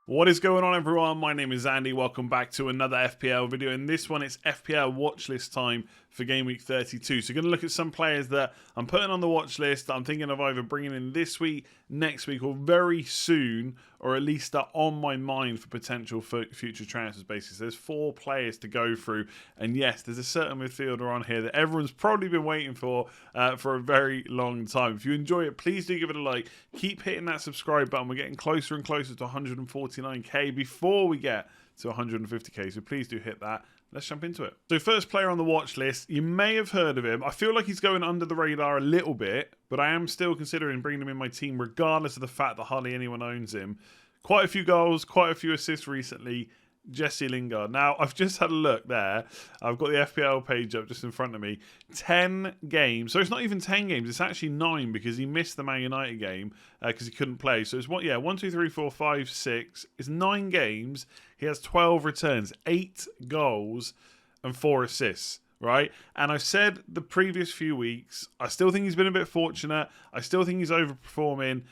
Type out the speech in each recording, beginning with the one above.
What is going on, everyone? My name is Andy. Welcome back to another FPL video. In this one, it's FPL Watchlist time for Game Week 32. So, we're going to look at some players that I'm putting on the watch list that I'm thinking of either bringing in this week, next week, or very soon, or at least are on my mind for potential future transfers. Basically, so there's 4 players to go through, and yes, there's a certain midfielder on here that everyone's probably been waiting for a very long time. If you enjoy it, please do give it a like. Keep hitting that subscribe button. We're getting closer and closer to 149k before we get to 150k, so please do hit that. Let's jump into it. So first player on the watch list, you may have heard of him. I feel like he's going under the radar a little bit, but I am still considering bringing him in my team regardless of the fact that hardly anyone owns him. Quite a few goals, quite a few assists recently. Jesse Lingard. Now, I've just had a look there. I've got the FPL page up just in front of me. 10 games. So it's not even 10 games. It's actually 9 because he missed the Man United game because he couldn't play. So it's 1, 2, 3, 4, 5, 6. It's 9 games. He has 12 returns, 8 goals, and 4 assists. Right? And I've said the previous few weeks, I still think he's been a bit fortunate. I still think he's overperforming.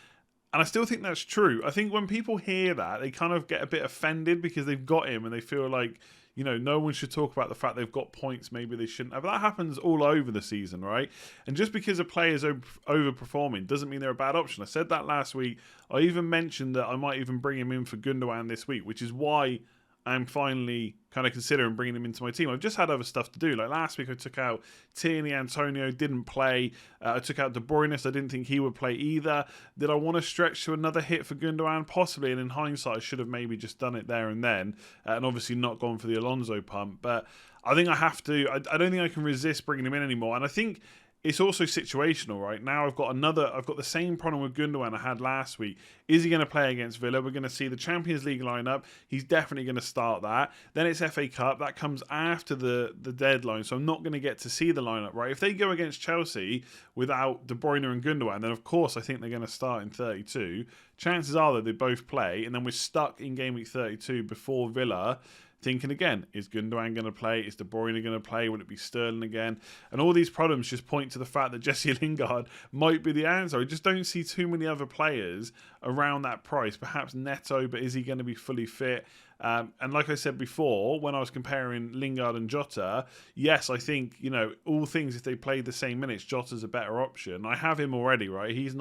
And I still think that's true. I think when people hear that, they kind of get a bit offended because they've got him and they feel like, you know, no one should talk about the fact they've got points maybe they shouldn't have. That happens all over the season, right? And just because a player is overperforming doesn't mean they're a bad option. I said that last week. I even mentioned that I might even bring him in for Gundogan this week, which is why I'm finally kind of considering bringing him into my team. I've just had other stuff to do. Like last week, I took out Tierney, Antonio, didn't play. I took out De Bruyne, I didn't think he would play either. Did I want to stretch to another hit for Gundogan? Possibly, and in hindsight, I should have maybe just done it there and then, and obviously not gone for the Alonso pump. But I think I have to. I don't think I can resist bringing him in anymore. And I think it's also situational, right? Now I've got the same problem with Gundogan I had last week. Is he going to play against Villa? We're going to see the Champions League lineup. He's definitely going to start that. Then it's FA Cup. That comes after the deadline, so I'm not going to get to see the lineup, right? If they go against Chelsea without De Bruyne and Gundogan, then of course I think they're going to start in 32. Chances are that they both play, and then we're stuck in Game Week 32 before Villa, thinking again, is Gundogan going to play? Is De Bruyne going to play? Will it be Sterling again? And all these problems just point to the fact that Jesse Lingard might be the answer. I just don't see too many other players around that price. Perhaps Neto, but is he going to be fully fit? And like I said before, when I was comparing Lingard and Jota, yes, I think, you know, all things, if they play the same minutes, Jota's a better option. I have him already, right? He's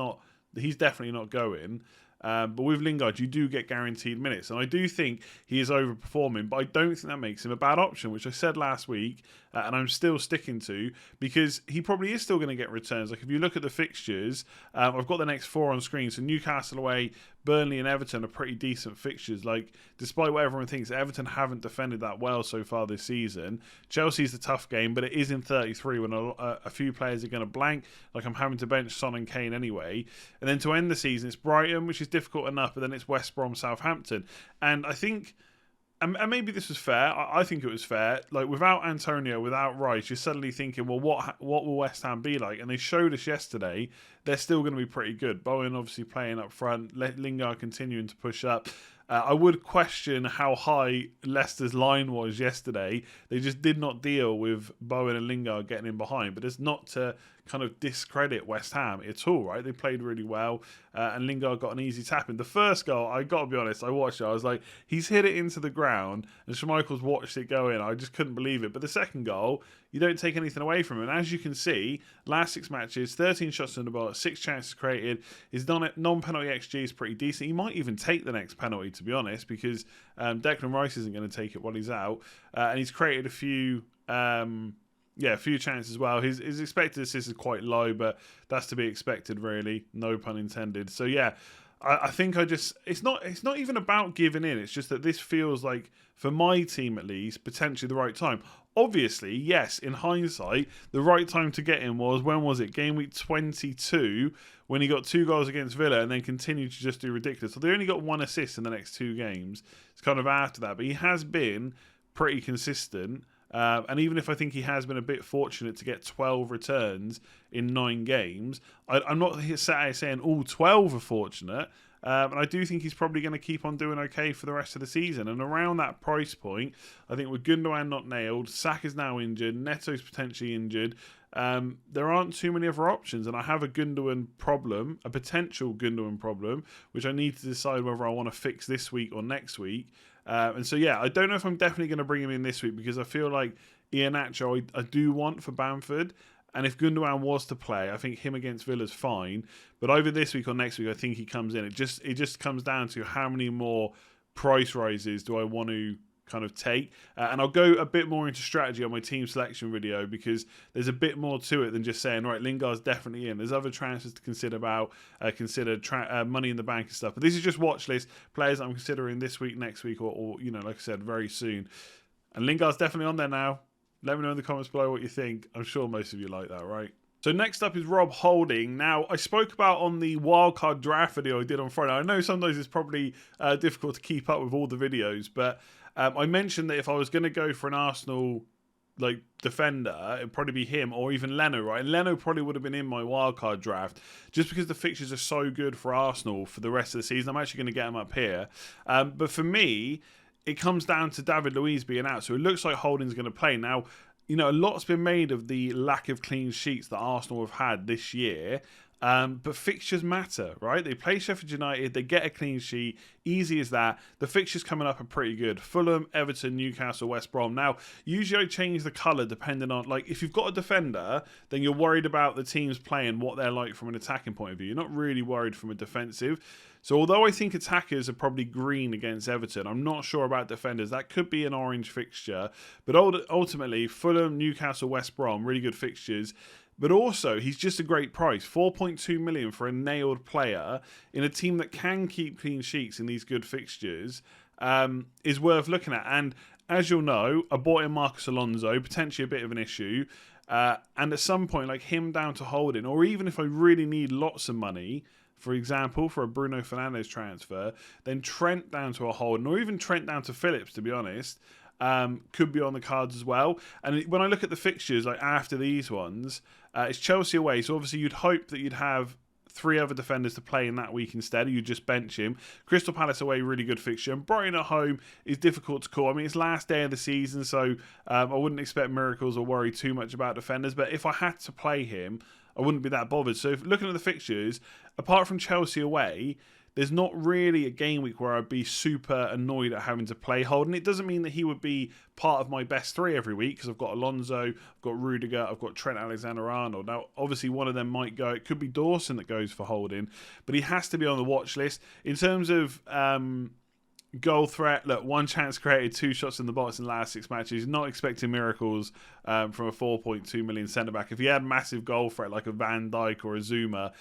definitely not going. But with Lingard, you do get guaranteed minutes. And I do think he is overperforming, but I don't think that makes him a bad option, which I said last week, and I'm still sticking to, because he probably is still going to get returns. Like, if you look at the fixtures, I've got the next 4 on screen. So Newcastle away, Burnley and Everton are pretty decent fixtures. Like, despite what everyone thinks, Everton haven't defended that well so far this season. Chelsea's the tough game, but it is in 33 when a few players are going to blank. Like, I'm having to bench Son and Kane anyway. And then to end the season, it's Brighton, which is difficult enough, but then it's West Brom, Southampton. And I think, and maybe this was fair, I think it was fair, like without Antonio, without Rice, you're suddenly thinking, well, what will West Ham be like? And they showed us yesterday they're still going to be pretty good. Bowen obviously playing up front, Lingard continuing to push up. I would question how high Leicester's line was yesterday. They just did not deal with Bowen and Lingard getting in behind. But it's not to kind of discredit West Ham at all, right? They played really well, and Lingard got an easy tap in. The first goal, I got to be honest, I watched it. I was like, he's hit it into the ground, and Schmeichel's watched it go in. I just couldn't believe it. But the second goal, you don't take anything away from him. And as you can see, last 6 matches, 13 shots on the ball, 6 chances created. His non-penalty XG is pretty decent. He might even take the next penalty, to be honest, because Declan Rice isn't going to take it while he's out. And he's created a few chances as well. His expected assist is quite low, but that's to be expected, really. No pun intended. So yeah, I think it's not even about giving in. It's just that this feels like, for my team at least, potentially the right time. Obviously, yes, in hindsight, the right time to get him was, when was it? Game week 22, when he got 2 goals against Villa and then continued to just do ridiculous. So they only got 1 assist in the next 2 games. It's kind of after that. But he has been pretty consistent. And even if I think he has been a bit fortunate to get 12 returns in 9 games, I'm not sat here saying all 12 are fortunate. And I do think he's probably going to keep on doing okay for the rest of the season. And around that price point, I think with Gundogan not nailed, Saka's now injured, Neto's potentially injured, there aren't too many other options. And I have a Gundogan problem, a potential Gundogan problem, which I need to decide whether I want to fix this week or next week. And so, yeah, I don't know if I'm definitely going to bring him in this week because I feel like Iheanacho I do want for Bamford. And if Gundogan was to play, I think him against Villa's fine. But either this week or next week, I think he comes in. It just comes down to how many more price rises do I want to kind of take. And I'll go a bit more into strategy on my team selection video because there's a bit more to it than just saying, right, Lingard's definitely in. There's other transfers to consider money in the bank and stuff. But this is just watch list players I'm considering this week, next week, or like I said, very soon. And Lingard's definitely on there now. Let me know in the comments below what you think. I'm sure most of you like that, right? So next up is Rob Holding. Now, I spoke about on the wildcard draft video I did on Friday. I know sometimes it's probably difficult to keep up with all the videos, but I mentioned that if I was going to go for an Arsenal defender, it'd probably be him or even Leno, right? And Leno probably would have been in my wildcard draft just because the fixtures are so good for Arsenal for the rest of the season. I'm actually going to get him up here. But for me, it comes down to David Luiz being out. So it looks like Holding's going to play. Now, a lot's been made of the lack of clean sheets that Arsenal have had this year. But fixtures matter, right? They play Sheffield United, they get a clean sheet, easy as that. The fixtures coming up are pretty good. Fulham, Everton, Newcastle, West Brom. Now, usually I change the colour depending on, if you've got a defender, then you're worried about the teams playing what they're like from an attacking point of view. You're not really worried from a defensive. So although I think attackers are probably green against Everton, I'm not sure about defenders. That could be an orange fixture. But ultimately, Fulham, Newcastle, West Brom, really good fixtures. But also, he's just a great price. 4.2 million for a nailed player in a team that can keep clean sheets in these good fixtures is worth looking at. And as you'll know, I bought in Marcos Alonso, potentially a bit of an issue. And at some point, him down to Holding, or even if I really need lots of money, for example, for a Bruno Fernandes transfer, then Trent down to a Holding, or even Trent down to Phillips, to be honest, could be on the cards as well. And when I look at the fixtures, after these ones, it's Chelsea away. So obviously you'd hope that you'd have 3 other defenders to play in that week instead. You'd just bench him. Crystal Palace away, really good fixture. And Brighton at home is difficult to call. I mean, it's last day of the season, so I wouldn't expect miracles or worry too much about defenders. But if I had to play him, I wouldn't be that bothered. So looking at the fixtures, apart from Chelsea away, there's not really a game week where I'd be super annoyed at having to play Holding. It doesn't mean that he would be part of my best 3 every week because I've got Alonso, I've got Rudiger, I've got Trent Alexander-Arnold. Now, obviously, one of them might go. It could be Dawson that goes for Holding, but he has to be on the watch list. In terms of goal threat, look, 1 chance created, 2 shots in the box in the last 6 matches. Not expecting miracles from a 4.2 million centre-back. If he had massive goal threat like a Van Dijk or a Zuma,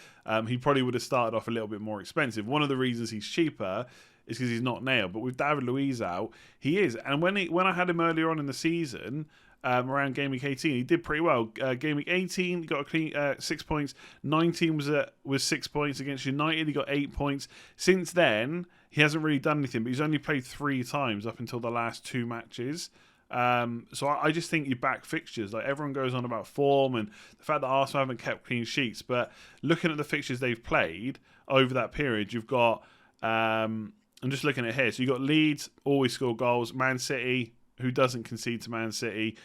he probably would have started off a little bit more expensive. One of the reasons he's cheaper is because he's not nailed. But with David Luiz out, he is. And when I had him earlier on in the season, around game week 18, he did pretty well. Game week 18, he got a clean 6 points. 19 was 6 points against United. He got 8 points. Since then, he hasn't really done anything, but he's only played 3 times up until the last 2 matches. So I just think you back fixtures. Everyone goes on about form and the fact that Arsenal haven't kept clean sheets, but looking at the fixtures they've played over that period, you've got I'm just looking at here. So you've got Leeds, always score goals. Man City, who doesn't concede to Man City.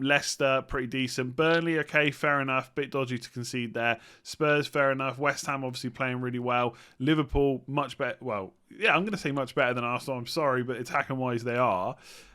Leicester, pretty decent. Burnley, okay, fair enough. Bit dodgy to concede there. Spurs, fair enough. West Ham, obviously playing really well. Liverpool, much better. Well, yeah, I'm going to say much better than Arsenal. I'm sorry, but attacking-wise, they are.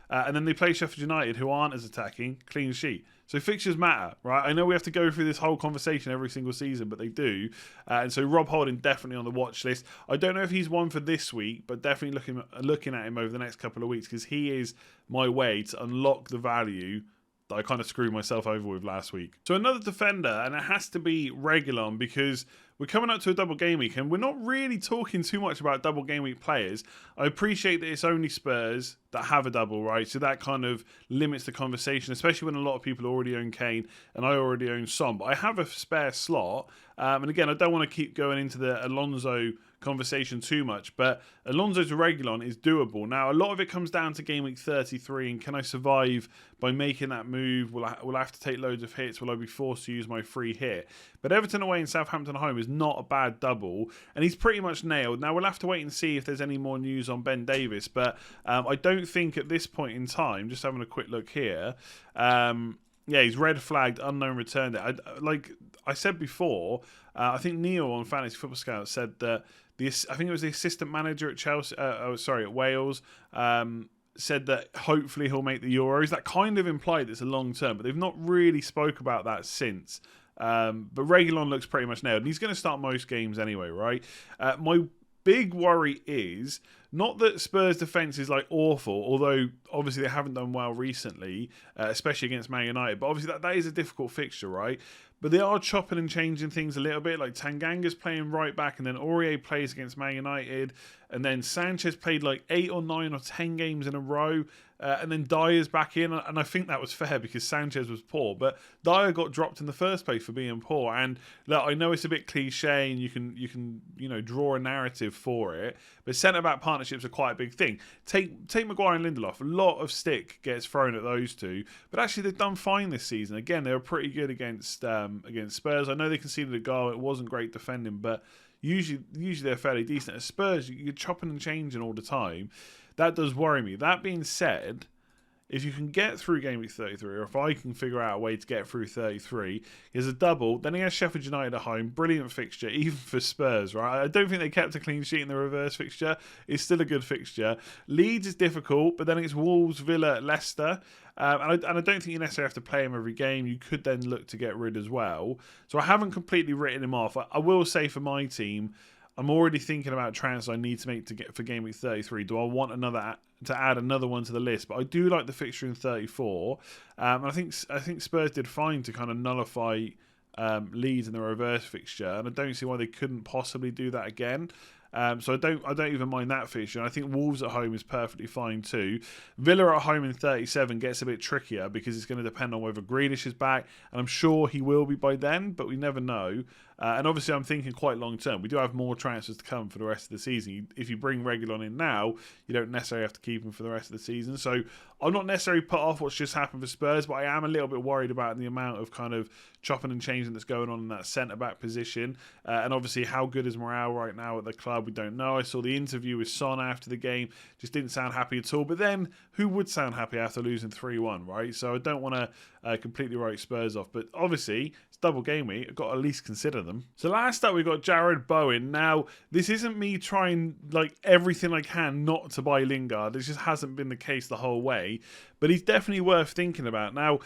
And then they play Sheffield United, who aren't as attacking. Clean sheet. So fixtures matter, right? I know we have to go through this whole conversation every single season, but they do. And so Rob Holding definitely on the watch list. I don't know if he's one for this week, but definitely looking at him over the next couple of weeks because he is my way to unlock the value that I kind of screwed myself over with last week. So another defender, and it has to be Reguilon because we're coming up to a double game week and we're not really talking too much about double game week players. I appreciate that it's only Spurs that have a double, right? So that kind of limits the conversation, especially when a lot of people already own Kane and I already own Son. But I have a spare slot. And again, I don't want to keep going into the Alonso conversation too much, but Alonso to Reguilon is doable. Now, a lot of it comes down to game week 33 and can I survive by making that move? Will I have to take loads of hits? Will I be forced to use my free hit? But Everton away and Southampton at home is not a bad double, and he's pretty much nailed. Now, we'll have to wait and see if there's any more news on Ben Davies, but I don't think at this point in time, just having a quick look here, yeah, he's red flagged, unknown returned it. Like I said before, I think Neil on Fantasy Football Scout said that I think it was the assistant manager at Chelsea, at Wales, said that hopefully he'll make the Euros. That kind of implied it's a long term, but they've not really spoke about that since. But Reguilon looks pretty much nailed, and he's going to start most games anyway, right? My big worry is not that Spurs' defence is like awful, although obviously they haven't done well recently, especially against Man United. But obviously that is a difficult fixture, right? But they are chopping and changing things a little bit. Like Tanganga's playing right back, and then Aurier plays against Man United, and then Sanchez played like 8 or 9 or 10 games in a row, and then Dyer's back in, and I think that was fair because Sanchez was poor, but Dyer got dropped in the first place for being poor. And look, I know it's a bit cliche, and you can draw a narrative for it, but centre back partnerships are quite a big thing. Take Maguire and Lindelof. A lot of stick gets thrown at those two, but actually they've done fine this season. Again, they were pretty good against Spurs. I know they conceded a goal; it wasn't great defending, but usually they're fairly decent. At Spurs, you're chopping and changing all the time. That does worry me. That being said, if you can get through Game Week 33, or if I can figure out a way to get through 33, here's a double. Then he has Sheffield United at home. Brilliant fixture, even for Spurs, right? I don't think they kept a clean sheet in the reverse fixture. It's still a good fixture. Leeds is difficult, but then it's Wolves, Villa, Leicester. And I don't think you necessarily have to play him every game. You could then look to get rid as well. So I haven't completely written him off. I will say for my team, I'm already thinking about transfers I need to make to get for Game Week 33. Do I want to add another one to the list? But I do like the fixture in 34. I think Spurs did fine to kind of nullify Leeds in the reverse fixture, and I don't see why they couldn't possibly do that again. So I don't even mind that fixture. And I think Wolves at home is perfectly fine too. Villa at home in 37 gets a bit trickier because it's going to depend on whether Grealish is back, and I'm sure he will be by then, but we never know. And obviously I'm thinking quite long term. We do have more transfers to come for the rest of the season. If you bring Reguilon in now, you don't necessarily have to keep him for the rest of the season. So I'm not necessarily put off what's just happened for Spurs, but I am a little bit worried about the amount of kind of chopping and changing that's going on in that centre-back position. And obviously how good is morale right now at the club, we don't know. I saw the interview with Son after the game, just didn't sound happy at all. But then who would sound happy after losing 3-1, right? So I don't want to completely write Spurs off. But obviously, it's double game week. I've got to at least consider them. So last up, we've got Jarrod Bowen. Now, this isn't me trying like everything I can not to buy Lingard. It just hasn't been the case the whole way. But he's definitely worth thinking about. Now,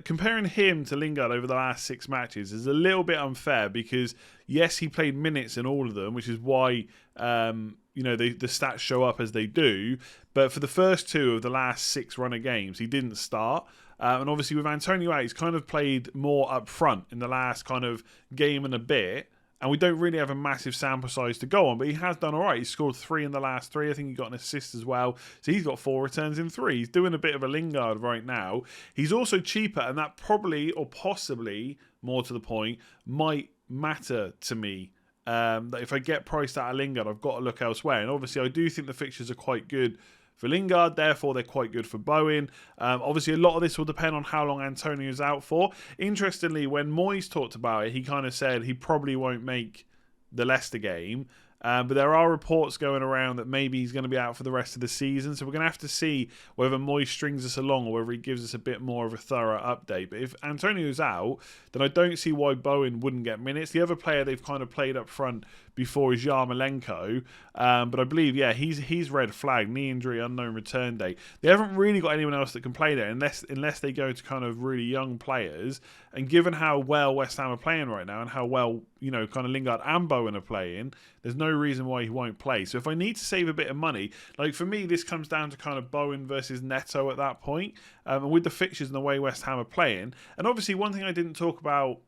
comparing him to Lingard over the last 6 matches is a little bit unfair because, yes, he played minutes in all of them, which is why the stats show up as they do. But for the first 2 of the last 6 runner games, he didn't start. And obviously with Antonio out, he's kind of played more up front in the last kind of game and a bit. And we don't really have a massive sample size to go on, but he has done all right. He's scored 3 in the last 3. I think he got an assist as well. So he's got 4 returns in 3. He's doing a bit of a Lingard right now. He's also cheaper, and that probably, or possibly, more to the point, might matter to me. That if I get priced out of Lingard, I've got to look elsewhere. And obviously, I do think the fixtures are quite good for Lingard, therefore they're quite good for Bowen. Obviously, a lot of this will depend on how long Antonio's out for. Interestingly, when Moyes talked about it, he kind of said he probably won't make the Leicester game. But there are reports going around that maybe he's going to be out for the rest of the season. So we're going to have to see whether Moyes strings us along or whether he gives us a bit more of a thorough update. But if Antonio's out, then I don't see why Bowen wouldn't get minutes. The other player they've kind of played up front before is Yarmolenko. But I believe, yeah, he's red flag, knee injury, unknown return date. They haven't really got anyone else that can play there unless they go to kind of really young players. And given how well West Ham are playing right now and how well, kind of Lingard and Bowen are playing, there's no reason why he won't play. So if I need to save a bit of money, like for me, this comes down to kind of Bowen versus Neto at that point. And with the fixtures and the way West Ham are playing. And obviously one thing I didn't talk about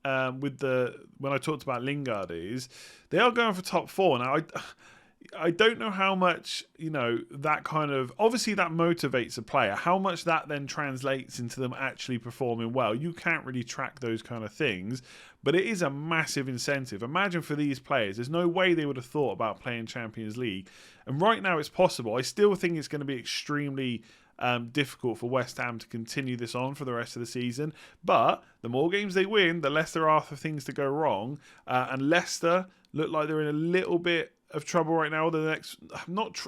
when I talked about Lingard is they are going for top 4. Now, I don't know how much, that kind of, obviously that motivates a player. How much that then translates into them actually performing well, you can't really track those kind of things, but it is a massive incentive. Imagine for these players, there's no way they would have thought about playing Champions League. And right now it's possible. I still think it's going to be extremely difficult for West Ham to continue this on for the rest of the season. But the more games they win, the less there are for things to go wrong. And Leicester look like they're in a little bit of trouble right now.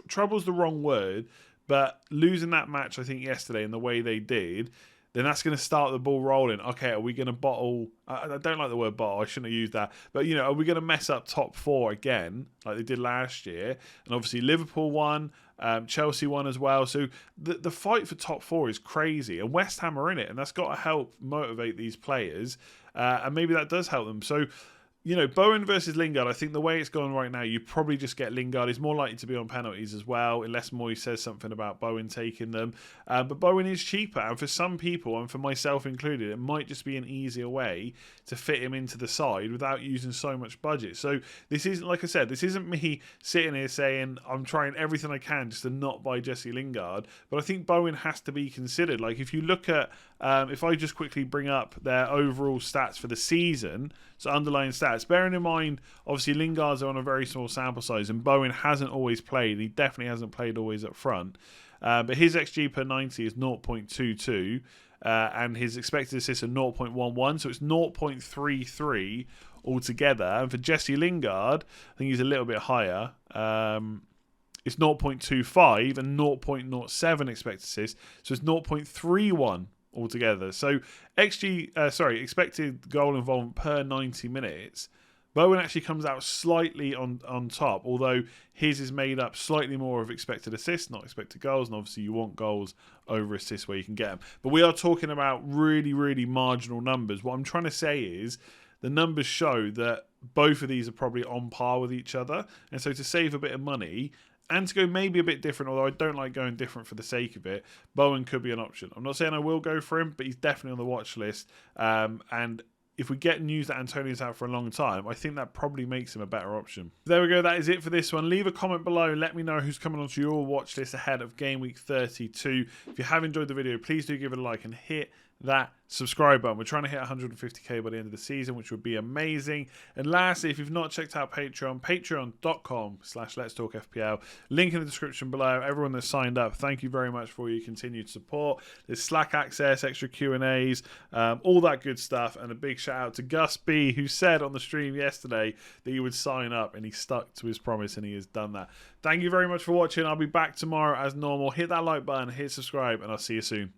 Trouble's the wrong word, but losing that match, I think, yesterday in the way they did, then that's going to start the ball rolling. Okay, are we going to bottle? I don't like the word bottle. I shouldn't have used that. But, are we going to mess up top four again like they did last year? And obviously Liverpool won, Chelsea won as well. So the fight for top four is crazy. And West Ham are in it. And that's got to help motivate these players. And maybe that does help them. So, Bowen versus Lingard, I think the way it's going right now, you probably just get Lingard. He's more likely to be on penalties as well, unless Moyes says something about Bowen taking them. But Bowen is cheaper, and for some people, and for myself included, it might just be an easier way to fit him into the side without using so much budget. So this isn't, like I said, this isn't me sitting here saying I'm trying everything I can just to not buy Jesse Lingard, but I think Bowen has to be considered. Like if you look at, if I just quickly bring up their overall stats for the season, so underlying stats, bearing in mind, obviously Lingard's on a very small sample size and Bowen hasn't always played. He definitely hasn't played always up front. But his XG per 90 is 0.22 and his expected assists are 0.11. So it's 0.33 altogether. And for Jesse Lingard, I think he's a little bit higher. It's 0.25 and 0.07 expected assists. So it's 0.31 altogether. So expected goal involvement per 90 minutes. Bowen actually comes out slightly on top, although his is made up slightly more of expected assists, not expected goals, and obviously you want goals over assists where you can get them. But we are talking about really, really marginal numbers. What I'm trying to say is the numbers show that both of these are probably on par with each other, and so to save a bit of money and to go maybe a bit different, although I don't like going different for the sake of it, Bowen could be an option. I'm not saying I will go for him, but he's definitely on the watch list. And if we get news that Antonio's out for a long time, I think that probably makes him a better option. There we go. That is it for this one. Leave a comment below. Let me know who's coming onto your watch list ahead of Game Week 32. If you have enjoyed the video, please do give it a like and hit that subscribe button. We're trying to hit 150k by the end of the season, which would be amazing. And lastly, if you've not checked out Patreon, patreon.com/letstalkfpl, link in the description below. Everyone that's signed up, thank you very much for your continued support. There's Slack access, extra Q&As, all that good stuff. And a big shout out to Gus B, who said on the stream yesterday that he would sign up, and he stuck to his promise, and he has done that. Thank you very much for watching. I'll be back tomorrow as normal. Hit that like button, hit subscribe, and I'll see you soon.